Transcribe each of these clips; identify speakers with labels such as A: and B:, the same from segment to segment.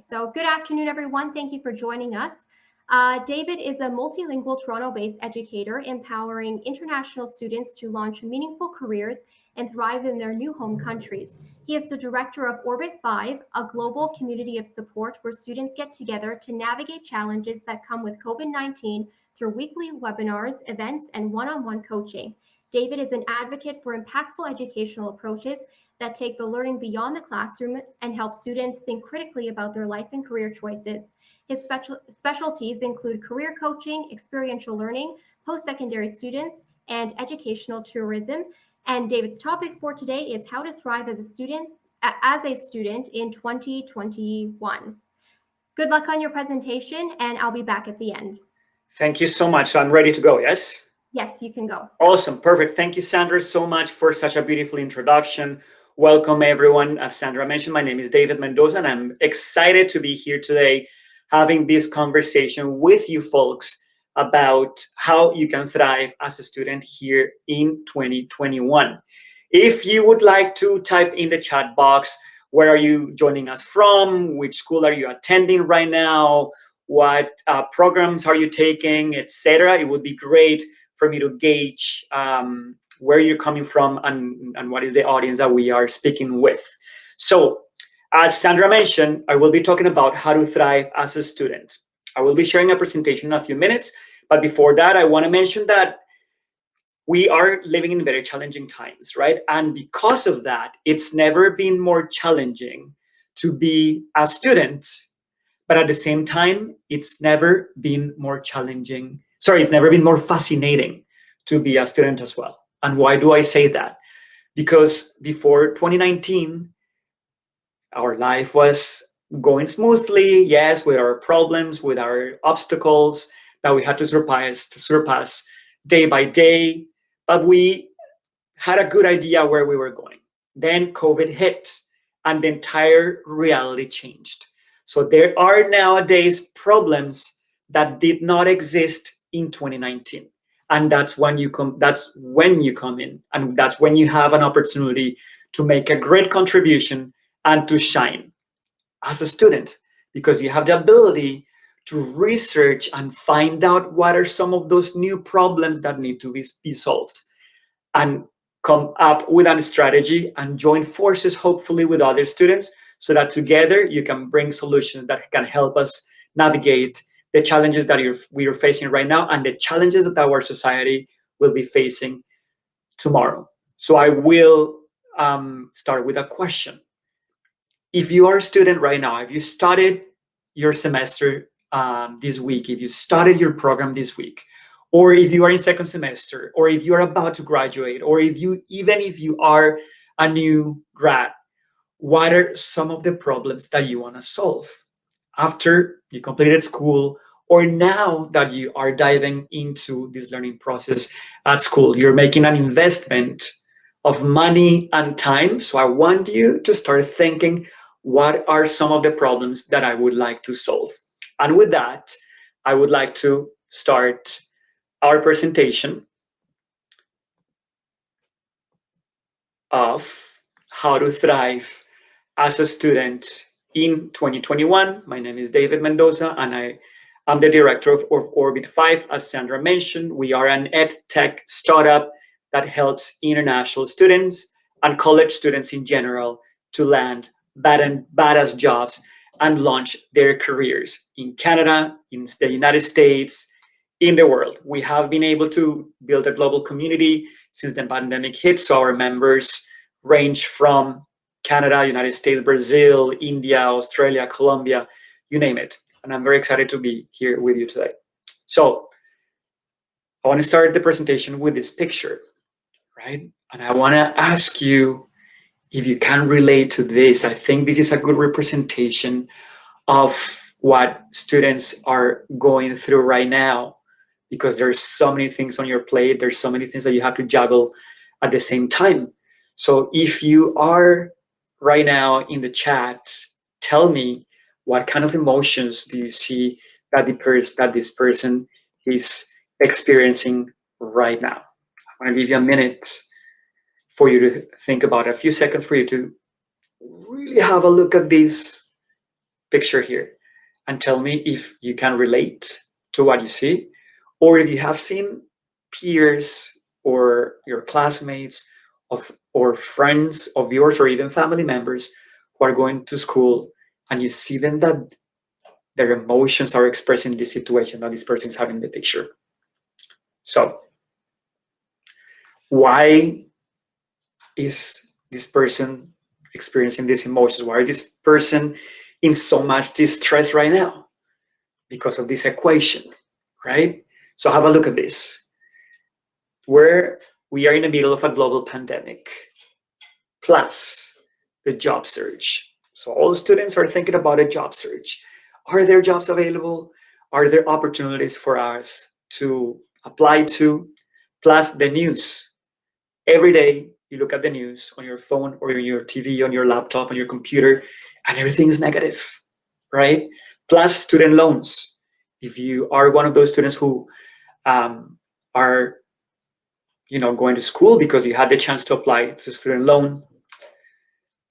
A: So good afternoon, everyone. Thank you for joining us. David is a multilingual Toronto-based educator empowering international students to launch meaningful careers and thrive in their new home countries. He is the director of Orbit 5, a global community of support where students get together to navigate challenges that come with COVID-19 through weekly webinars, events, and one-on-one coaching. David is an advocate for impactful educational approaches that take the learning beyond the classroom and help students think critically about their life and career choices. His specialties include career coaching, experiential learning, post-secondary students, and educational tourism. And David's topic for today is how to thrive as a student in 2021. Good luck on your presentation, and I'll be back at the end.
B: Thank you so much. So I'm ready to go, yes?
A: Yes, you can go.
B: Awesome, perfect. Thank you, Sandra, so much for such a beautiful introduction. Welcome, everyone. As Sandra mentioned, my name is David Mendoza, and I'm excited to be here today having this conversation with you folks about how you can thrive as a student here in 2021. If you would like to type in the chat box, where are you joining us from? Which school are you attending right now? What programs are you taking, etc.? It would be great for me to gauge where you're coming from and what is the audience that we are speaking with. So, as Sandra mentioned, I will be talking about how to thrive as a student. I will be sharing a presentation in a few minutes, but before that, I want to mention that we are living in very challenging times, right? And because of that, it's never been more challenging to be a student, but at the same time, it's never been more challenging. Sorry, it's never been more fascinating to be a student as well. And why do I say that? Because before 2019, our life was going smoothly, yes, with our problems, with our obstacles that we had to surpass day by day, but we had a good idea where we were going. Then COVID hit and the entire reality changed. So there are nowadays problems that did not exist in 2019. And that's when you come in, and that's when you have an opportunity to make a great contribution and to shine as a student, because you have the ability to research and find out what are some of those new problems that need to be solved, and come up with a strategy and join forces, hopefully, with other students, so that together you can bring solutions that can help us navigate the challenges that we are facing right now and the challenges that our society will be facing tomorrow. So I will start with a question. If you are a student right now, if you started your semester this week, if you started your program this week, or if you are in second semester, or if you are about to graduate, or even if you are a new grad, what are some of the problems that you want to solve after you completed school, or now that you are diving into this learning process at school? You're making an investment of money and time. So I want you to start thinking, what are some of the problems that I would like to solve? And with that, I would like to start our presentation of how to thrive as a student in 2021. My name is David Mendoza, and I am the director of Orbit 5. As Sandra mentioned, we are an ed tech startup that helps international students and college students in general to land badass jobs and launch their careers in Canada, in the United States, in the world. We have been able to build a global community since the pandemic hit. So our members range from Canada, United States, Brazil, India, Australia, Colombia, you name it. And I'm very excited to be here with you today. So I want to start the presentation with this picture, right? And I want to ask you if you can relate to this. I think this is a good representation of what students are going through right now, because there's so many things on your plate. There's so many things that you have to juggle at the same time. So if you are right now in the chat, tell me, what kind of emotions do you see that this person is experiencing right now? I'm going to give you a minute for you to think about it, a few seconds for you to really have a look at this picture here and tell me if you can relate to what you see, or if you have seen peers or your classmates or friends of yours or even family members who are going to school, and you see them that their emotions are expressing the situation that this person is having in the picture. So why is this person experiencing these emotions? Why is this person in so much distress right now? Because of this equation, right? So have a look at this. Where we are in the middle of a global pandemic, plus the job search. So all students are thinking about a job search. Are there jobs available? Are there opportunities for us to apply to? Plus the news. Every day you look at the news on your phone or on your TV, on your laptop, on your computer, and everything is negative, right? Plus student loans. If you are one of those students who are going to school because you had the chance to apply to student loan,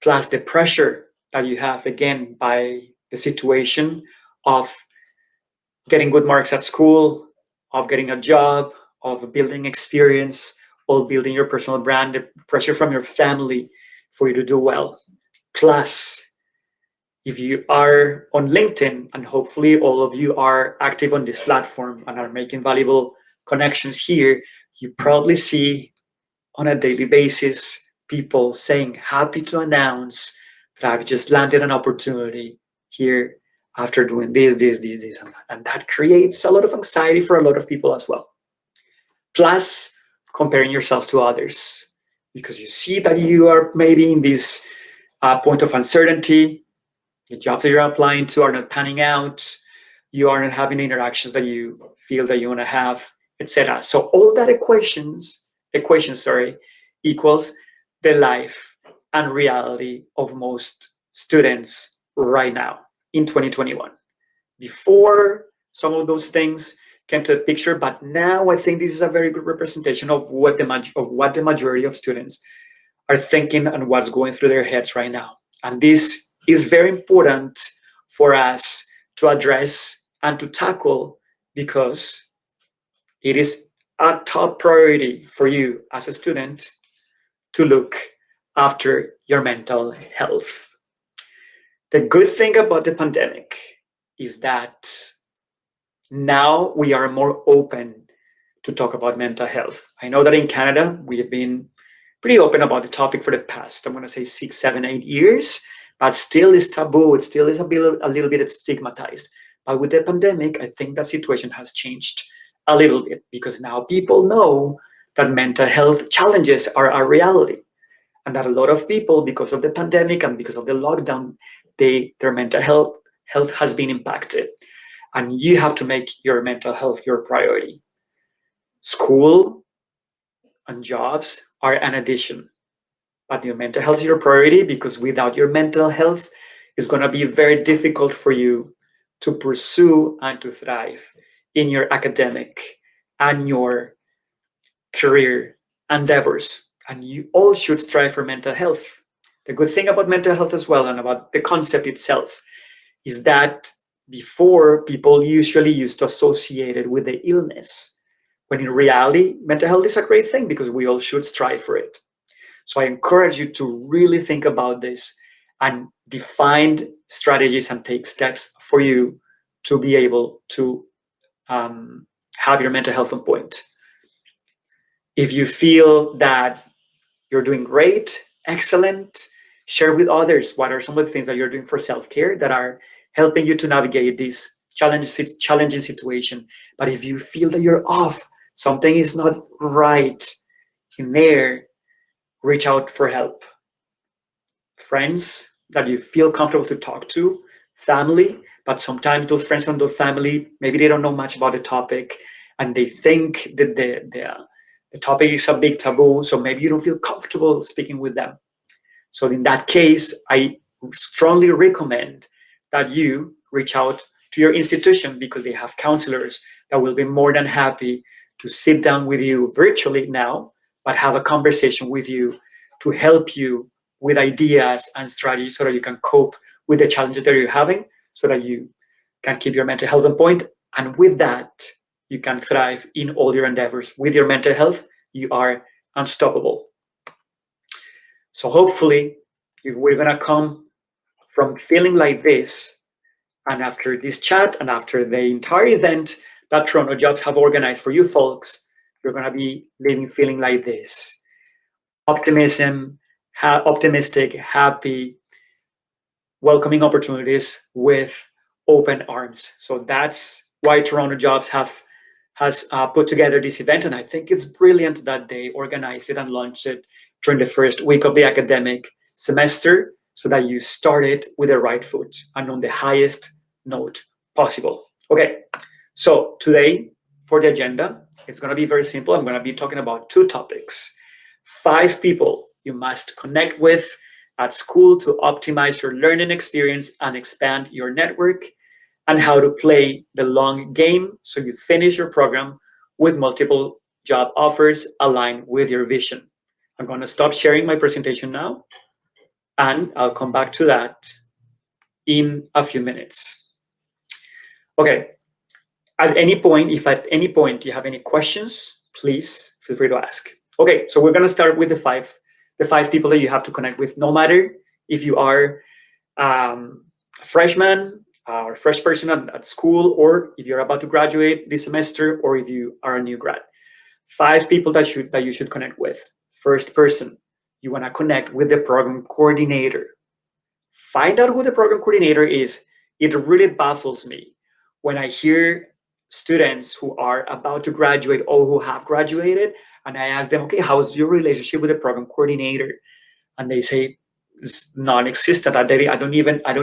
B: plus the pressure that you have again by the situation of getting good marks at school, of getting a job, of building experience, of building your personal brand, the pressure from your family for you to do well. Plus, if you are on LinkedIn, and hopefully all of you are active on this platform and are making valuable connections here, you probably see on a daily basis people saying, happy to announce that I've just landed an opportunity here after doing this, and that. And that creates a lot of anxiety for a lot of people as well. Plus, comparing yourself to others, because you see that you are maybe in this point of uncertainty, the jobs that you're applying to are not panning out, you aren't having the interactions that you feel that you want to have, etc. So all that equations, equals the life and reality of most students right now in 2021. Before, some of those things came to the picture, but now I think this is a very good representation of what the majority of students are thinking and what's going through their heads right now. And this is very important for us to address and to tackle, because it is a top priority for you as a student to look after your mental health. The good thing about the pandemic is that now we are more open to talk about mental health. I know that in Canada, we have been pretty open about the topic for the past, I'm going to say 6, 7, 8 years, but still is taboo. It still is a little bit stigmatized. But with the pandemic, I think that situation has changed a little bit, because now people know that mental health challenges are a reality, and that a lot of people, because of the pandemic and because of the lockdown, their mental health has been impacted. And you have to make your mental health your priority. School and jobs are an addition, but your mental health is your priority, because without your mental health, it's going to be very difficult for you to pursue and to thrive in your academic and your career endeavors. And you all should strive for mental health. The good thing about mental health as well, and about the concept itself, is that before, people usually used to associate it with the illness, when in reality, mental health is a great thing, because we all should strive for it. So I encourage you to really think about this and define strategies and take steps for you to be able to have your mental health on point. If you feel that you're doing great, excellent, share with others what are some of the things that you're doing for self-care that are helping you to navigate this challenging situation. But if you feel that you're off, something is not right in there, reach out for help. Friends that you feel comfortable to talk to, family, but sometimes those friends and those family, maybe they don't know much about the topic, and they think that the topic is a big taboo, so maybe you don't feel comfortable speaking with them. So in that case, I strongly recommend that you reach out to your institution, because they have counselors that will be more than happy to sit down with you virtually now, but have a conversation with you to help you with ideas and strategies so that you can cope with the challenges that you're having, so that you can keep your mental health on point. And with that, you can thrive in all your endeavors. With your mental health, you are unstoppable. So hopefully, we're going to come from feeling like this. And after this chat and after the entire event that Toronto Jobs have organized for you folks, you're going to be living feeling like this. Optimism, optimistic, happy, welcoming opportunities with open arms. So that's why Toronto Jobs has put together this event, and I think it's brilliant that they organized it and launched it during the first week of the academic semester, so that you start it with the right foot and on the highest note possible. Okay, so today for the agenda, it's going to be very simple. I'm going to be talking about two topics: 5 people you must connect with at school to optimize your learning experience and expand your network, and how to play the long game so you finish your program with multiple job offers aligned with your vision. I'm going to stop sharing my presentation now, and I'll come back to that in a few minutes. Okay, if at any point you have any questions, please feel free to ask. Okay, so we're going to start with the five people that you have to connect with, no matter if you are a freshman or fresh person at school, or if you're about to graduate this semester, or if you are a new grad. 5 people that you should connect with. First person, you want to connect with the program coordinator. Find out who the program coordinator is. It really baffles me when I hear students who are about to graduate or who have graduated, and I ask them, okay, how's your relationship with the program coordinator? And they say it's non-existent. I don't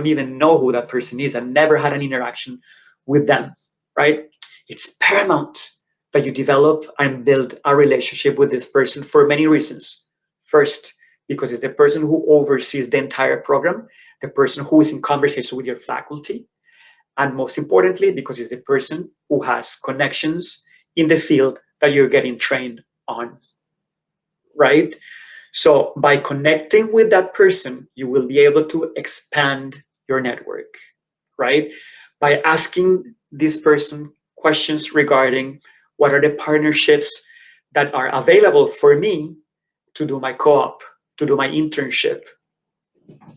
B: even know who that person is. I never had an interaction with them, right? It's paramount that you develop and build a relationship with this person for many reasons. First, because it's the person who oversees the entire program, the person who is in conversation with your faculty, and most importantly, because it's the person who has connections in the field that you're getting trained on, right? So by connecting with that person, you will be able to expand your network, right? By asking this person questions regarding what are the partnerships that are available for me to do my co-op, to do my internship,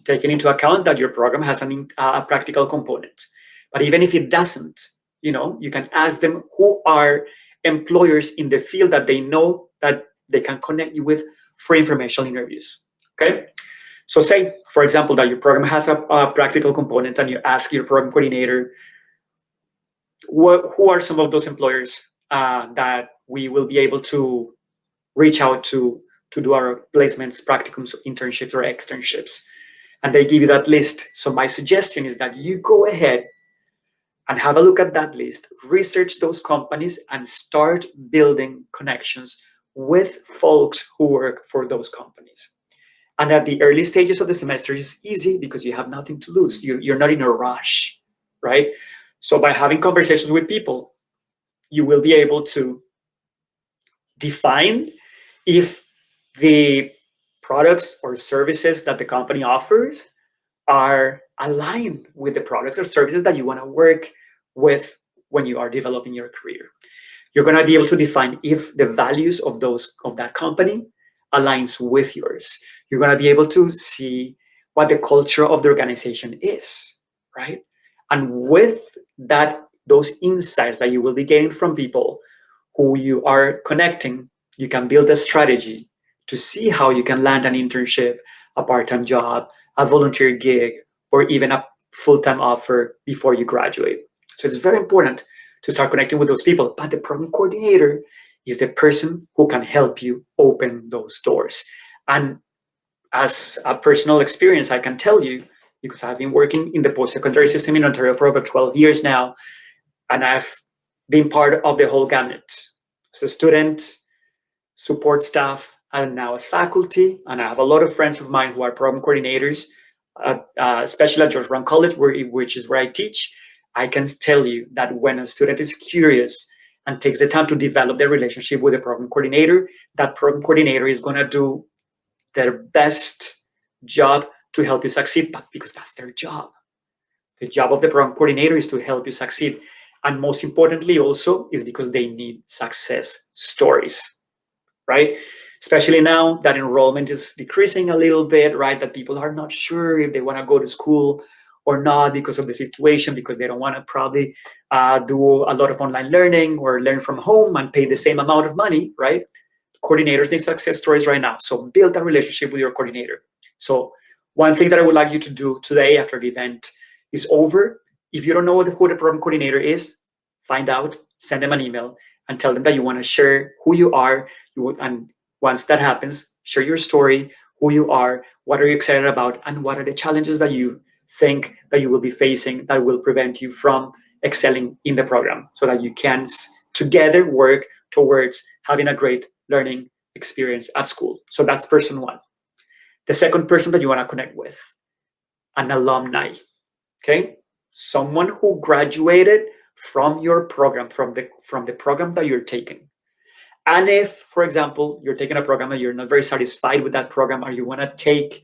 B: taking into account that your program has a practical component. But even if it doesn't, you can ask them who are employers in the field that they know that they can connect you with for informational interviews. Okay, so say, for example, that your program has a practical component, and you ask your program coordinator, who are some of those employers that we will be able to reach out to do our placements, practicums, internships, or externships, and they give you that list. So my suggestion is that you go ahead and have a look at that list, research those companies, and start building connections with folks who work for those companies. And at the early stages of the semester, it's easy because you have nothing to lose. You're not in a rush, right? So by having conversations with people, you will be able to define if the products or services that the company offers are aligned with the products or services that you want to work with when you are developing your career. You're going to be able to define if the values of that company aligns with yours. You're going to be able to see what the culture of the organization is, right? And with those insights that you will be getting from people who you are connecting, you can build a strategy to see how you can land an internship, a part-time job, a volunteer gig, or even a full-time offer before you graduate. So it's very important to start connecting with those people. But the program coordinator is the person who can help you open those doors. And as a personal experience, I can tell you, because I've been working in the post-secondary system in Ontario for over 12 years now, and I've been part of the whole gamut. As a student, support staff, and now as faculty. And I have a lot of friends of mine who are program coordinators, especially at George Brown College, which is where I teach. I can tell you that when a student is curious and takes the time to develop their relationship with the program coordinator, that program coordinator is going to do their best job to help you succeed, but because that's their job. The job of the program coordinator is to help you succeed. And most importantly, also, is because they need success stories, right? Especially now that enrollment is decreasing a little bit, right? That people are not sure if they want to go to school or not because of the situation, because they don't want to probably do a lot of online learning or learn from home and pay the same amount of money, right? Coordinators need success stories right now. So build that relationship with your coordinator. So one thing that I would like you to do today after the event is over, if you don't know who the program coordinator is, find out, send them an email, and tell them that you want to share who you are. And once that happens, share your story, who you are, what are you excited about, and what are the challenges that you think that you will be facing that will prevent you from excelling in the program, so that you can together work towards having a great learning experience at school. So that's person one. The second person that you want to connect with, an alumni, okay? Someone who graduated from your program, from the program that you're taking. And if, for example, you're taking a program and you're not very satisfied with that program, or you want to take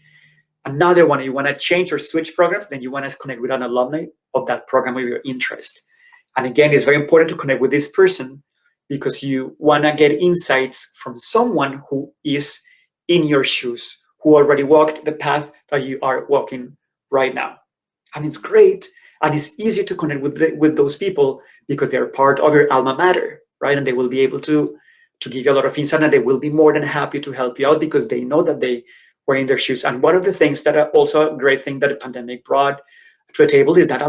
B: another one, or you want to change or switch programs, then you want to connect with an alumni of that program of your interest. And again, it's very important to connect with this person because you want to get insights from someone who is in your shoes, who already walked the path that you are walking right now. And it's great, and it's easy to connect with those people because they're part of your alma mater, right? And they will be able to give you a lot of insight, and they will be more than happy to help you out because they know that they were in their shoes. And one of the things that are also a great thing that the pandemic brought to a table is that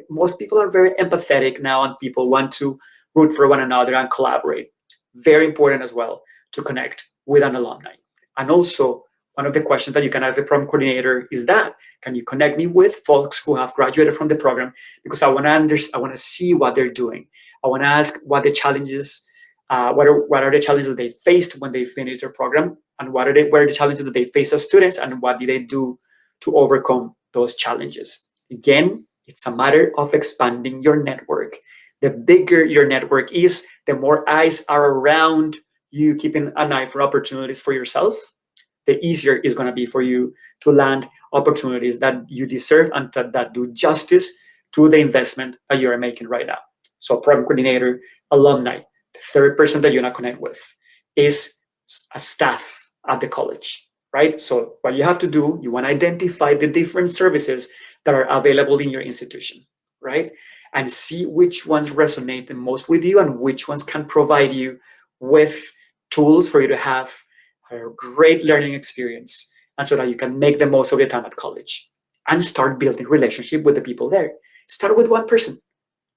B: most people are very empathetic now, and people want to root for one another and collaborate. Very important as well to connect with an alumni. And also, one of the questions that you can ask the program coordinator is that, can you connect me with folks who have graduated from the program? Because I want to see what they're doing. I want to ask what the challenges, what are the challenges that they faced when they finished their program, and what are the challenges that they face as students, and what did they do to overcome those challenges. Again, it's a matter of expanding your network. The bigger your network is, the more eyes are around you, keeping an eye for opportunities for yourself, the easier it's going to be for you to land opportunities that you deserve and that do justice to the investment that you are making right now. So program coordinator, alumni. The third person that you want to connect with is a staff at the college, right? So what you have to do, you want to identify the different services that are available in your institution, right? And see which ones resonate the most with you and which ones can provide you with tools for you to have a great learning experience, and so that you can make the most of your time at college and start building relationship with the people there. Start with one person,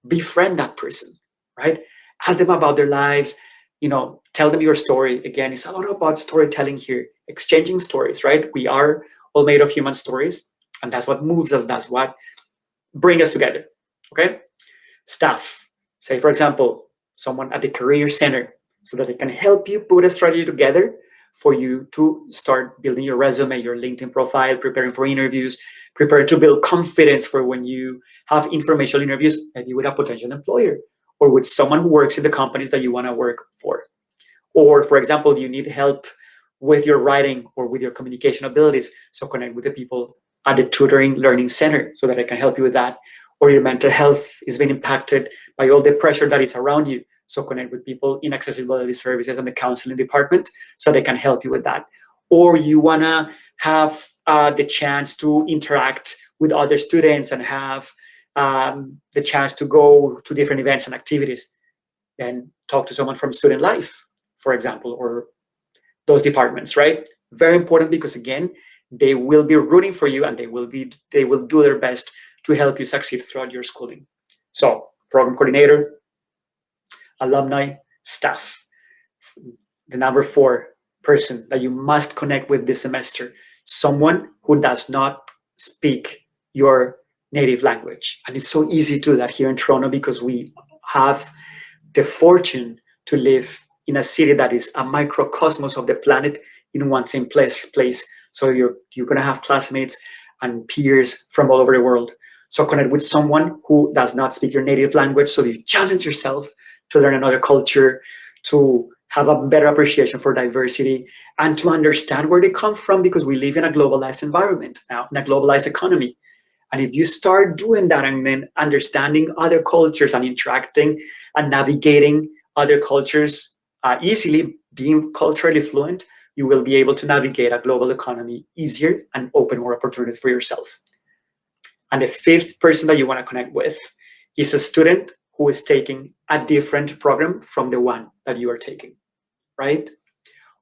B: befriend that person, right? Ask them about their lives, tell them your story. Again, it's a lot about storytelling here, exchanging stories, right? We are all made of human stories, and that's what moves us. That's what brings us together, okay? Staff, say, for example, someone at the career center, so that they can help you put a strategy together for you to start building your resume, your LinkedIn profile, preparing for interviews, preparing to build confidence for when you have informational interviews, maybe with a potential employer or with someone who works in the companies that you want to work for. Or, for example, you need help with your writing or with your communication abilities. So connect with the people at the tutoring learning center so that I can help you with that. Or your mental health is being impacted by all the pressure that is around you. So connect with people in accessibility services and the counseling department so they can help you with that. Or you want to have the chance to interact with other students and have the chance to go to different events and activities. Then talk to someone from student life, for example, or those departments, right? Very important, because again, they will be rooting for you and they will do their best to help you succeed throughout your schooling. So program coordinator, alumni, staff. The number 4 person that you must connect with this semester, someone who does not speak your native language. And it's so easy to do that here in Toronto because we have the fortune to live in a city that is a microcosmos of the planet in one same place. So you're going to have classmates and peers from all over the world. So connect with someone who does not speak your native language, so you challenge yourself to learn another culture, to have a better appreciation for diversity, and to understand where they come from, because we live in a globalized environment now, in a globalized economy. And if you start doing that and then understanding other cultures and interacting and navigating other cultures easily, being culturally fluent, you will be able to navigate a global economy easier and open more opportunities for yourself. And the fifth person that you want to connect with is a student who is taking a different program from the one that you are taking, right?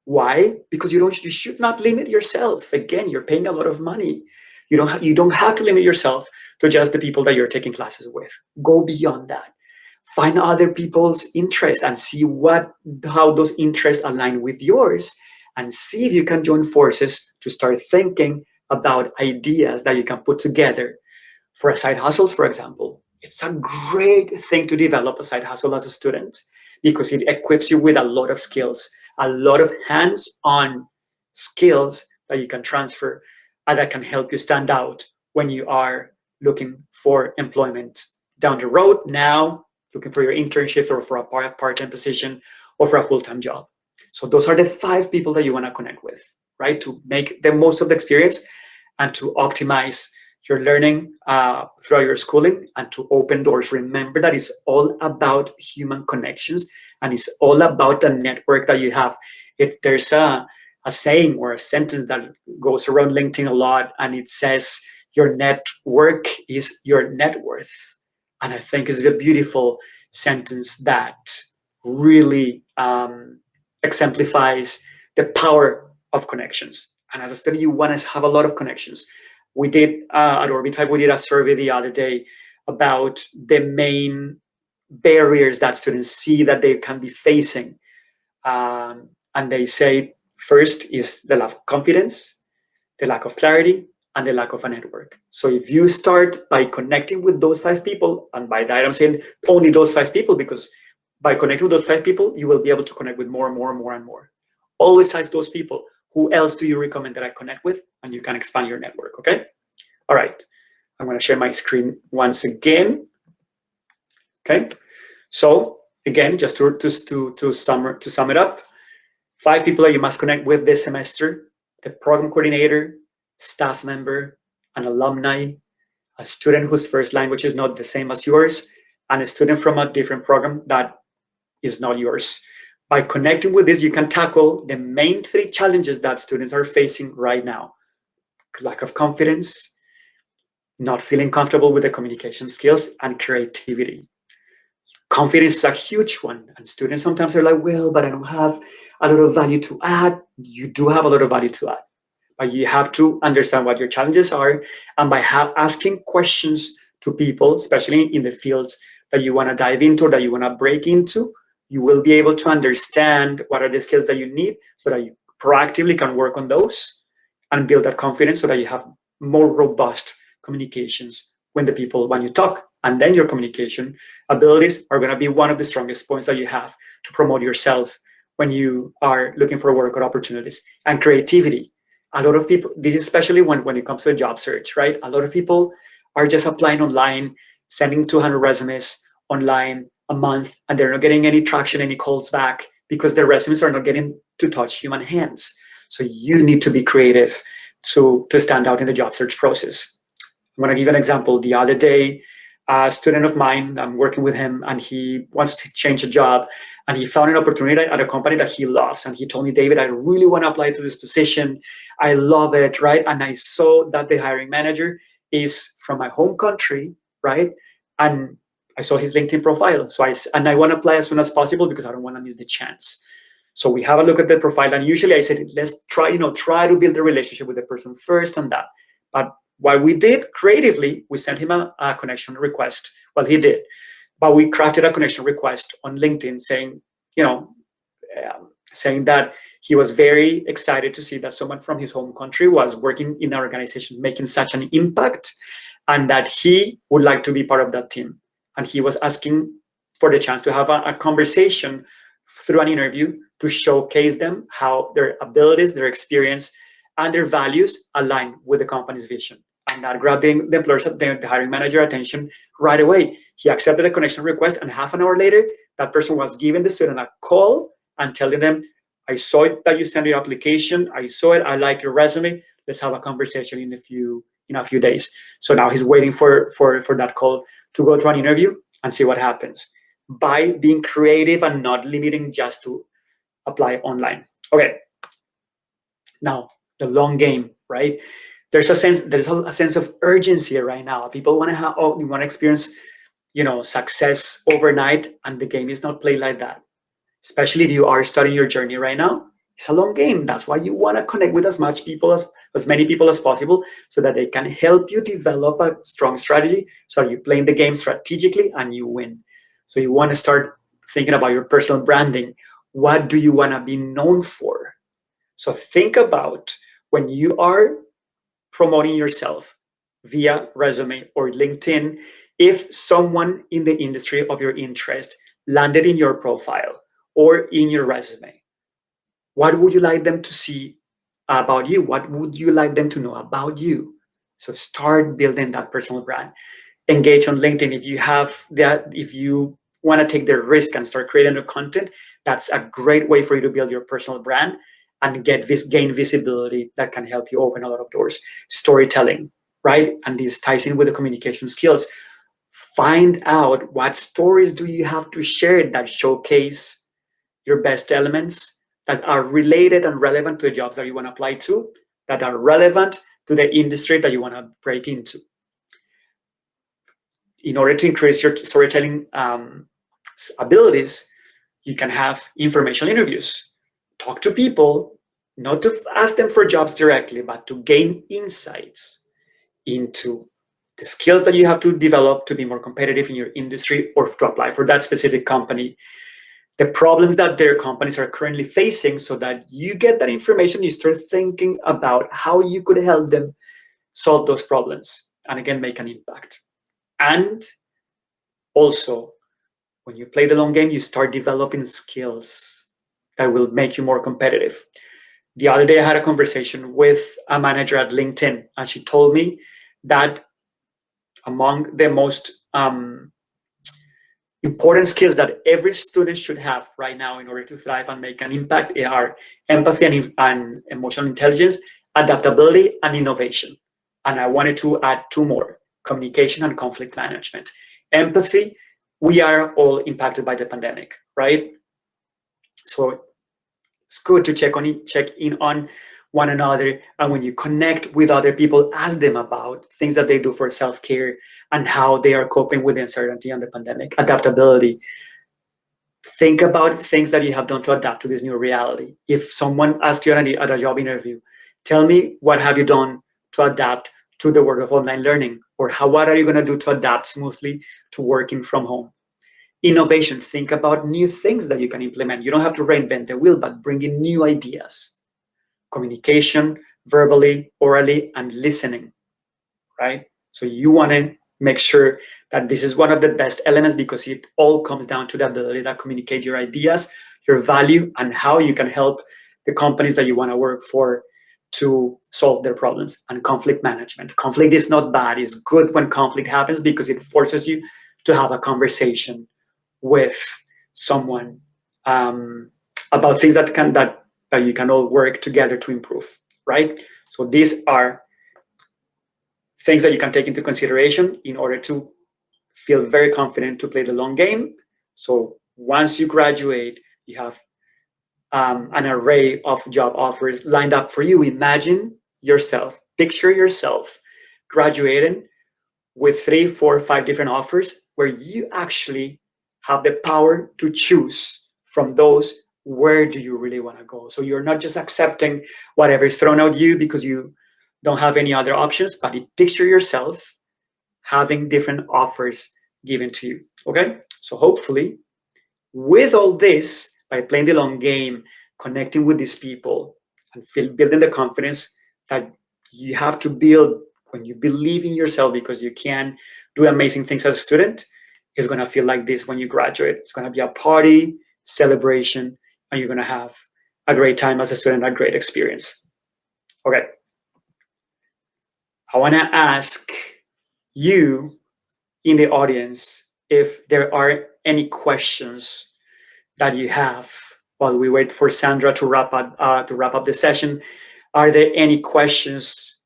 B: Why? Because you should not limit yourself. Again, you're paying a lot of money. You don't have to limit yourself to just the people that you're taking classes with. Go beyond that. Find other people's interests and see how those interests align with yours, and see if you can join forces to start thinking about ideas that you can put together for a side hustle, for example. It's a great thing to develop a side hustle as a student because it equips you with a lot of skills, a lot of hands-on skills that you can transfer and that can help you stand out when you are looking for employment down the road, now looking for your internships or for a part-time position or for a full-time job. So those are the 5 people that you want to connect with, right? To make the most of the experience and to optimize your learning throughout your schooling and to open doors. Remember that it's all about human connections and it's all about the network that you have. If there's a saying or a sentence that goes around LinkedIn a lot, and it says, your network is your net worth. And I think it's a beautiful sentence that really exemplifies the power of connections. And as a study, you want to have a lot of connections. We did, at Orbit 5, we did a survey the other day about the main barriers that students see that they can be facing. And they say, first is the lack of confidence, the lack of clarity, and the lack of a network. So if you start by connecting with those 5 people, and by that I'm saying only those 5 people, because by connecting with those 5 people, you will be able to connect with more and more and more and more. Always ask those people, who else do you recommend that I connect with? And you can expand your network, okay? All right, I'm gonna share my screen once again. Okay, so again, just to sum it up, 5 people that you must connect with this semester: the program coordinator, staff member, an alumni, a student whose first language is not the same as yours, and a student from a different program that is not yours. By connecting with this, you can tackle the main 3 challenges that students are facing right now: lack of confidence, not feeling comfortable with the communication skills, and creativity. Confidence is a huge one, and students sometimes are like, well, but I don't have a lot of value to add. You do have a lot of value to add, but you have to understand what your challenges are, and by asking questions to people, especially in the fields that you want to dive into, that you want to break into, you will be able to understand what are the skills that you need so that you proactively can work on those and build that confidence so that you have more robust communications when you talk. And then your communication abilities are going to be one of the strongest points that you have to promote yourself when you are looking for work or opportunities. And creativity. A lot of people, this is especially when it comes to a job search, right? A lot of people are just applying online, sending 200 resumes online a month, and they're not getting any traction, any calls back, because their resumes are not getting to touch human hands. So you need to be creative to stand out in the job search process. I'm going to give you an example. The other day, a student of mine, I'm working with him, and he wants to change a job, and he found an opportunity at a company that he loves. And he told me, David, I really want to apply to this position. I love it, right? And I saw that the hiring manager is from my home country, right? And I saw his LinkedIn profile. So I want to apply as soon as possible because I don't want to miss the chance. So we have a look at the profile, and usually I said, let's try to build a relationship with the person first and that. But what we did creatively, we sent him a connection request. Well, he did, but we crafted a connection request on LinkedIn saying, saying that he was very excited to see that someone from his home country was working in our organization, making such an impact, and that he would like to be part of that team. And he was asking for the chance to have a conversation through an interview to showcase them how their abilities, their experience, and their values align with the company's vision. And that grabbed the hiring manager attention right away. He accepted the connection request, and half an hour later, that person was giving the student a call and telling them, I saw it that you sent your application. I saw it. I like your resume. Let's have a conversation in a few in a few days. So now he's waiting for that call to go to an interview and see what happens, by being creative and not limiting just to apply online. Okay. Now, the long game, right? There's a sense of urgency right now. People want to have, oh, you want to experience, success overnight, and the game is not played like that. Especially if you are starting your journey right now, it's a long game. That's why you want to connect with as many people as possible, so that they can help you develop a strong strategy. So you're playing the game strategically and you win. So you want to start thinking about your personal branding. What do you want to be known for? So think about, when you are promoting yourself via resume or LinkedIn, if someone in the industry of your interest landed in your profile or in your resume, what would you like them to see about you? What would you like them to know about you? So start building that personal brand. Engage on LinkedIn. If you want to take the risk and start creating the content, that's a great way for you to build your personal brand and gain visibility that can help you open a lot of doors. Storytelling, right? And this ties in with the communication skills. Find out, what stories do you have to share that showcase your best elements, that are related and relevant to the jobs that you want to apply to, that are relevant to the industry that you want to break into. In order to increase your storytelling abilities, you can have informational interviews. Talk to people, not to ask them for jobs directly, but to gain insights into the skills that you have to develop to be more competitive in your industry or to apply for that specific company, the problems that their companies are currently facing, so that you get that information, you start thinking about how you could help them solve those problems and again make an impact. And also, when you play the long game, you start developing skills that will make you more competitive. The other day I had a conversation with a manager at LinkedIn, and she told me that among the most important skills that every student should have right now in order to thrive and make an impact are empathy and emotional intelligence, adaptability, and innovation. And I wanted to add two more: communication and conflict management. Empathy, we are all impacted by the pandemic, right? So it's good to check in on one another, and when you connect with other people, ask them about things that they do for self-care and how they are coping with the uncertainty and the pandemic. Adaptability, think about things that you have done to adapt to this new reality. If someone asks you at a job interview, tell me, what have you done to adapt to the world of online learning? Or what are you going to do to adapt smoothly to working from home? Innovation, think about new things that you can implement. You don't have to reinvent the wheel, but bring in new ideas. Communication, verbally, orally, and listening, right? So you want to make sure that this is one of the best elements, because it all comes down to the ability to communicate your ideas, your value, and how you can help the companies that you want to work for to solve their problems. And conflict management. Conflict is not bad. It's good when conflict happens, because it forces you to have a conversation with someone about things that you can all work together to improve, right? So these are things that you can take into consideration in order to feel very confident to play the long game. So once you graduate, you have an array of job offers lined up for you. Picture yourself graduating with 3, 4, 5 different offers, where you actually have the power to choose from those, where do you really want to go. So you're not just accepting whatever is thrown at you because you don't have any other options, but picture yourself having different offers given to you. Okay, so hopefully with all this, by playing the long game, connecting with these people, and building the confidence that you have to build when you believe in yourself, because you can do amazing things as a student, is going to feel like this when you graduate. It's going to be a party, celebration, and you're going to have a great time as a student, a great experience. Okay. I want to ask you in the audience if there are any questions that you have while we wait for Sandra to wrap up the session. Are there any questions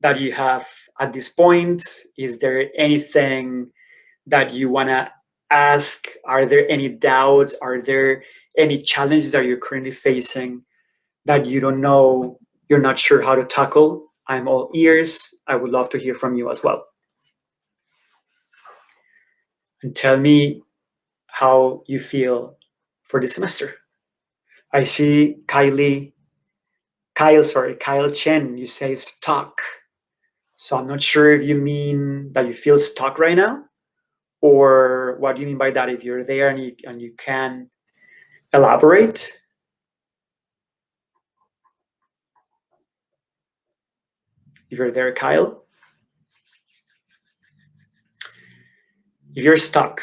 B: that you have at this point? Is there anything that you want to ask? Are there any doubts? Are there any challenges that you're currently facing that you don't know, you're not sure how to tackle? I'm all ears. I would love to hear from you as well. And tell me how you feel for this semester. I see Kyle Chen, you say stuck. So I'm not sure if you mean that you feel stuck right now, or what do you mean by that? If you're there and you can elaborate. If you're there, Kyle. If you're stuck,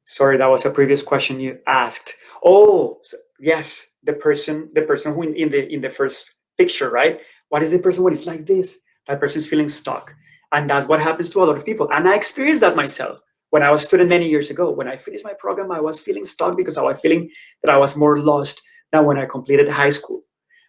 B: sorry, that was a previous question you asked. Oh, yes, the person who in the first picture, right? What is the person when it's like this? That person's feeling stuck, and that's what happens to a lot of people. And I experienced that myself when I was a student many years ago. When I finished my program, I was feeling stuck because I was feeling that I was more lost than when I completed high school.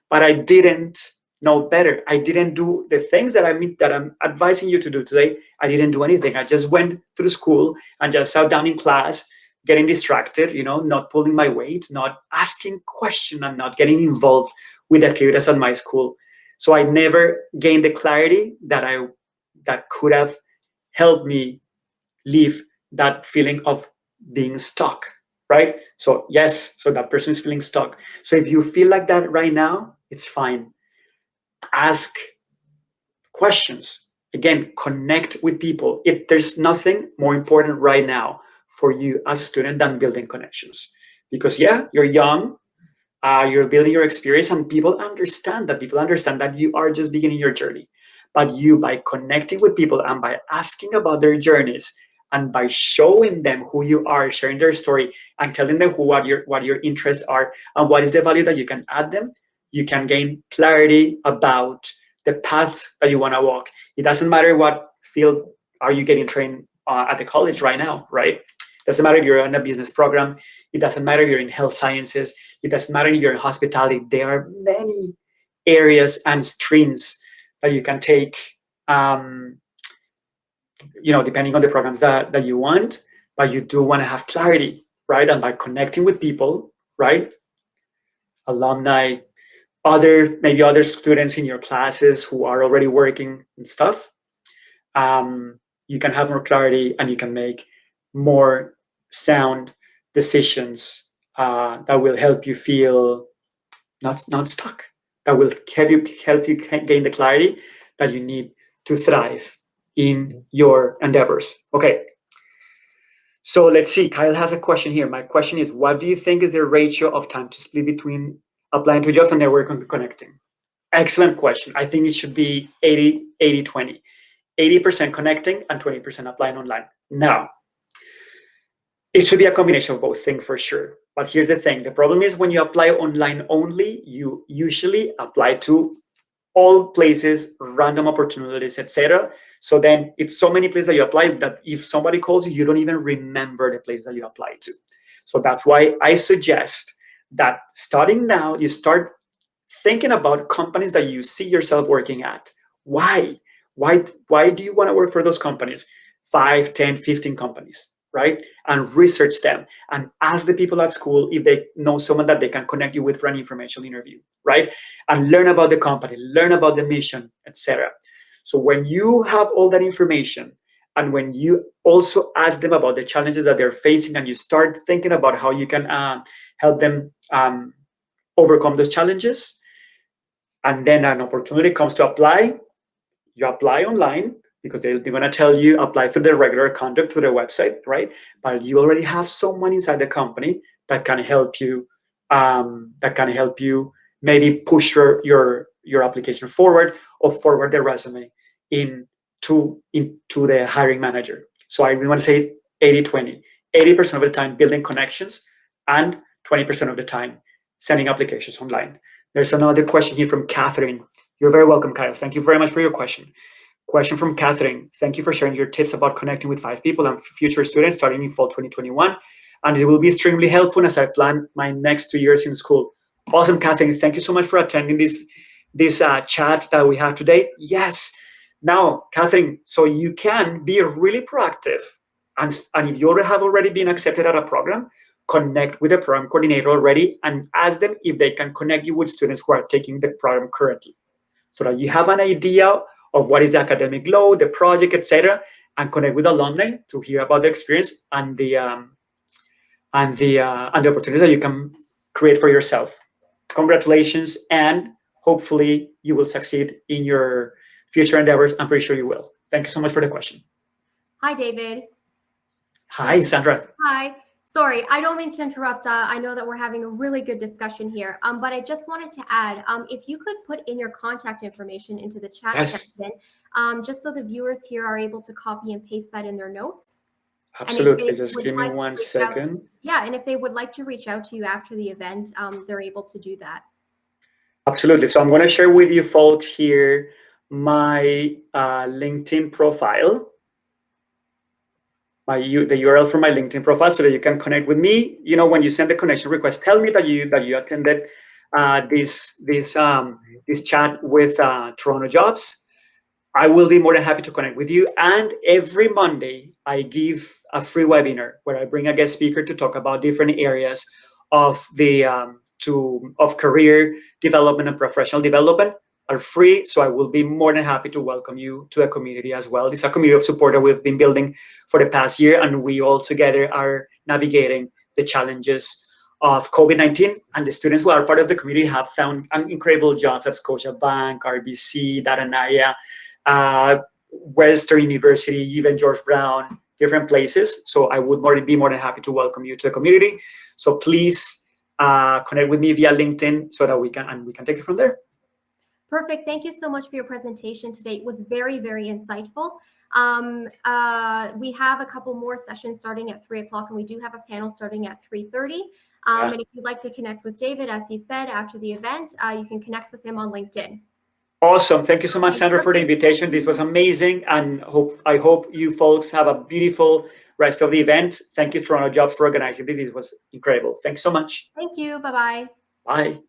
B: But I didn't know better. I didn't do the things that I'm advising you to do today. I didn't do anything. I just went through school and just sat down in class, getting distracted, not pulling my weight, not asking questions, and not getting involved with activities at my school. So I never gained the clarity that could have helped me leave that feeling of being stuck, right? So yes, so that person is feeling stuck. So if you feel like that right now, it's fine. Ask questions. Again, connect with people. There's nothing more important right now for you as a student than building connections. Because yeah, you're young, you're building your experience, and people understand that you are just beginning your journey. But you, by connecting with people and by asking about their journeys and by showing them who you are, sharing their story and telling them what your interests are and what is the value that you can add them, you can gain clarity about the paths that you want to walk. It doesn't matter what field are you getting trained at the college right now, right? It doesn't matter if you're in a business program. It doesn't matter if you're in health sciences. It doesn't matter if you're in hospitality. There are many areas and streams that you can take, depending on the programs that you want. But you do want to have clarity, right? And by connecting with people, right? Alumni, maybe other students in your classes who are already working and stuff, you can have more clarity and you can make more sound decisions that will help you feel not stuck, that will help you gain the clarity that you need to thrive in your endeavors. Okay, so let's see. Kyle has a question here. My question is, what do you think is the ratio of time to split between applying to jobs and networking and connecting? Excellent question. I think it should be 80-20. 80% connecting and 20% applying online. Now, it should be a combination of both things for sure. But here's the thing. The problem is when you apply online only, you usually apply to all places, random opportunities, etc. So then it's so many places that you apply that if somebody calls you, you don't even remember the place that you applied to. So that's why I suggest that starting now, you start thinking about companies that you see yourself working at. Why? Why do you want to work for those companies? 5, 10, 15 companies, right? And research them and ask the people at school if they know someone that they can connect you with for an informational interview, right? And learn about the company, learn about the mission, etc. So when you have all that information and when you also ask them about the challenges that they're facing and you start thinking about how you can help them overcome those challenges, and then an opportunity comes to apply, you apply online because they're going to tell you apply through the regular conduct through the website, right? But you already have someone inside the company that can help you. Maybe push your application forward or forward the resume into the hiring manager. So I really want to say 80-20. 80% of the time building connections and 20% of the time sending applications online. There's another question here from Catherine. You're very welcome, Kyle. Thank you very much for your question. Question from Catherine. Thank you for sharing your tips about connecting with 5 people and future students starting in fall 2021. And it will be extremely helpful as I plan my next 2 years in school. Awesome, Catherine. Thank you so much for attending this chat that we have today. Yes, Now, Catherine, so you can be really proactive. And if you have already been accepted at a program, connect with the program coordinator already and ask them if they can connect you with students who are taking the program currently, so that you have an idea of what is the academic load, the project, etc., and connect with alumni to hear about the experience and the opportunities that you can create for yourself. Congratulations, and hopefully you will succeed in your future endeavors. I'm pretty sure you will. Thank you so much for the question.
A: Hi, David.
B: Hi, Sandra.
A: Hi. Sorry, I don't mean to interrupt. I know that we're having a really good discussion here, but I just wanted to add, if you could put in your contact information into the chat
B: Yes,
A: section, just so the viewers here are able to copy and paste that in their notes. And if
B: absolutely.
A: they
B: Just
A: would
B: give me
A: like to
B: one
A: reach out,
B: second.
A: yeah, and if they would like to reach out to you after the event, they're able to do that.
B: Absolutely. So I'm going to share with you folks here my LinkedIn profile, the URL for my LinkedIn profile, so that you can connect with me. You know, when you send the connection request, tell me that you attended this chat with Toronto Jobs. I will be more than happy to connect with you. And every Monday, I give a free webinar where I bring a guest speaker to talk about different areas of the of career development and professional development. Are free, so I will be more than happy to welcome you to the community as well. It's a community of support that we've been building for the past year, and we all together are navigating the challenges of COVID-19. And the students who are part of the community have found incredible jobs at Scotiabank, RBC, Daranaya, Western University, even George Brown, different places. So I would be more than happy to welcome you to the community. So please connect with me via LinkedIn so that we can take it from there.
A: Perfect. Thank you so much for your presentation today. It was very, very insightful. We have a couple more sessions starting at 3 o'clock, and we do have a panel starting at 3:30. And if you'd like to connect with David, as he said, after the event, you can connect with him on LinkedIn.
B: Awesome. Thank you so much, Sandra, for the invitation. This was amazing. And I hope you folks have a beautiful rest of the event. Thank you, Toronto Jobs, for organizing this. It was incredible. Thanks so much.
A: Thank you. Bye-bye.
B: Bye.